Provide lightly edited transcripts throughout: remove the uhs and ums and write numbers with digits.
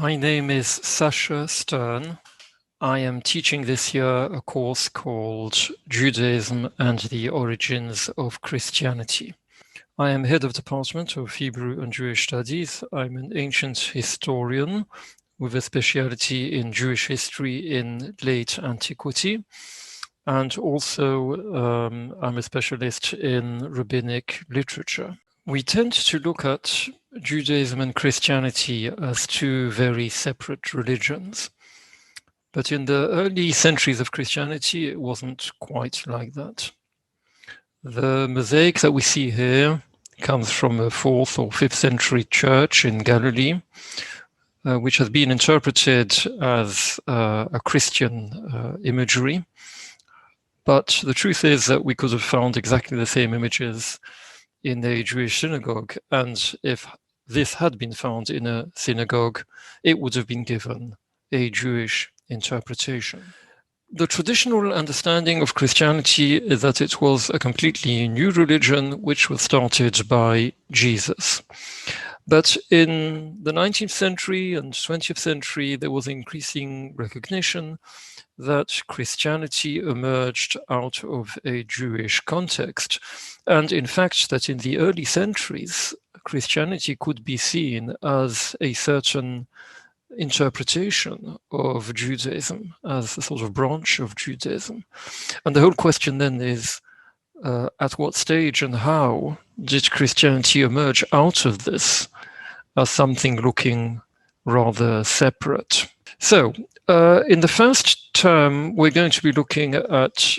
My name is Sacha Stern. I am teaching this year a course called Judaism and the Origins of Christianity. I am head of department of Hebrew and Jewish studies. I'm an ancient historian with a specialty in Jewish history in late antiquity. And also I'm a specialist in rabbinic literature. We tend to look at Judaism and Christianity as two very separate religions. But in the early centuries of Christianity, it wasn't quite like that. The mosaic that we see here comes from a 4th or 5th century church in Galilee, which has been interpreted as a Christian imagery. But the truth is that we could have found exactly the same images in a Jewish synagogue, and if this had been found in a synagogue, it would have been given a Jewish interpretation. The traditional understanding of Christianity is that it was a completely new religion which was started by Jesus. But in the 19th century and 20th century, there was increasing recognition that Christianity emerged out of a Jewish context. And in fact, that in the early centuries, Christianity could be seen as a certain interpretation of Judaism, as a sort of branch of Judaism. And the whole question then is, at what stage and how did Christianity emerge out of this as something looking rather separate? So, in the first term, we're going to be looking at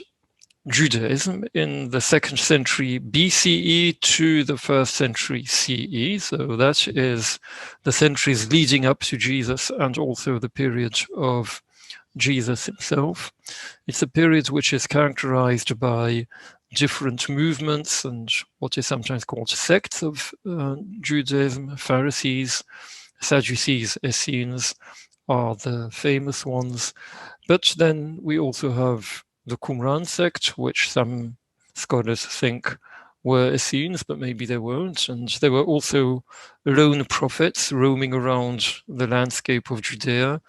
Judaism in the 2nd century BCE to the 1st century CE. So that is the centuries leading up to Jesus and also the period of Jesus himself. It's a period which is characterized by different movements and what is sometimes called sects of Judaism. Pharisees, Sadducees, Essenes are the famous ones. But then we also have the Qumran sect, which some scholars think were Essenes, but maybe they weren't. And there were also lone prophets roaming around the landscape of Judea.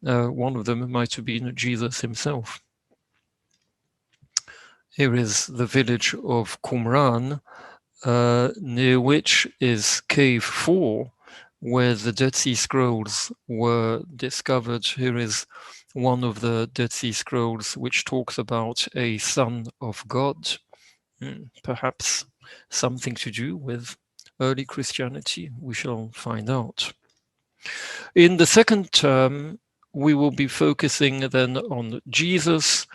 One of them might have been Jesus himself. Here is the village of Qumran, near which is Cave 4, where the Dead Sea Scrolls were discovered. Here is one of the Dead Sea Scrolls which talks about a son of God, perhaps something to do with early Christianity. We shall find out. In the second term, we will be focusing then on Jesus,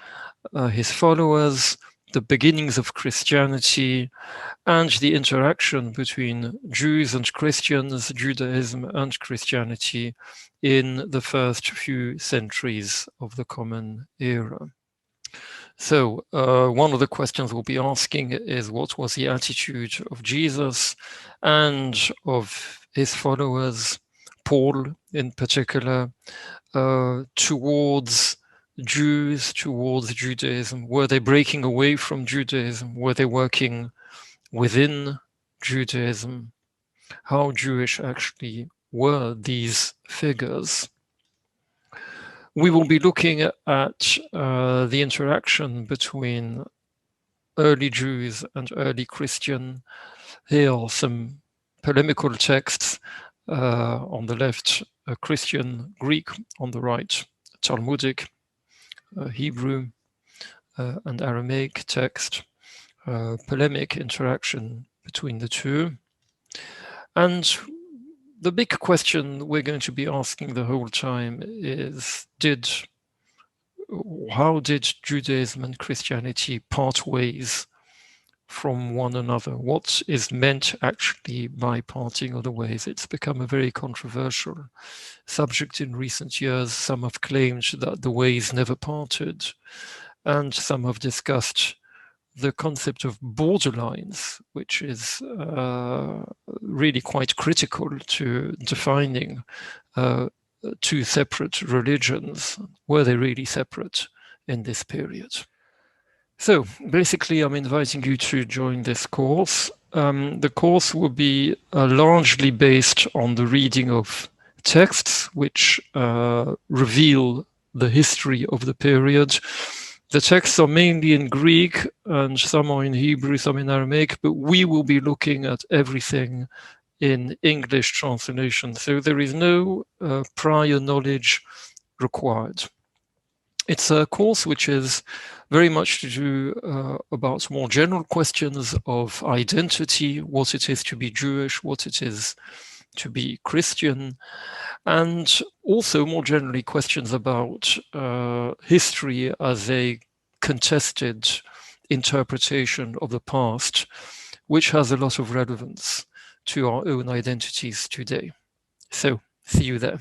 his followers, the beginnings of Christianity, and the interaction between Jews and Christians, Judaism and Christianity in the first few centuries of the Common Era. So one of the questions we'll be asking is, what was the attitude of Jesus and of his followers, Paul in particular, towards Jews, towards Judaism? Were they breaking away from Judaism? Were they working within Judaism? How Jewish actually were these figures? We will be looking at the interaction between early Jews and early Christian. Here are some polemical texts. On the left, Christian Greek, on the right, Talmudic, Hebrew and Aramaic text, polemic interaction between the two. And the big question we're going to be asking the whole time is, how did Judaism and Christianity part ways from one another? What is meant actually by parting of the ways? It's become a very controversial subject in recent years. Some have claimed that the ways never parted, and some have discussed the concept of borderlines, which is really quite critical to defining two separate religions. Were they really separate in this period? So basically, I'm inviting you to join this course. The course will be largely based on the reading of texts which reveal the history of the period. The texts are mainly in Greek and some are in Hebrew, some in Aramaic, but we will be looking at everything in English translation. So there is no prior knowledge required. It's a course which is very much to do about more general questions of identity, what it is to be Jewish, what it is to be Christian, and also more generally questions about history as a contested interpretation of the past, which has a lot of relevance to our own identities today. So, see you there.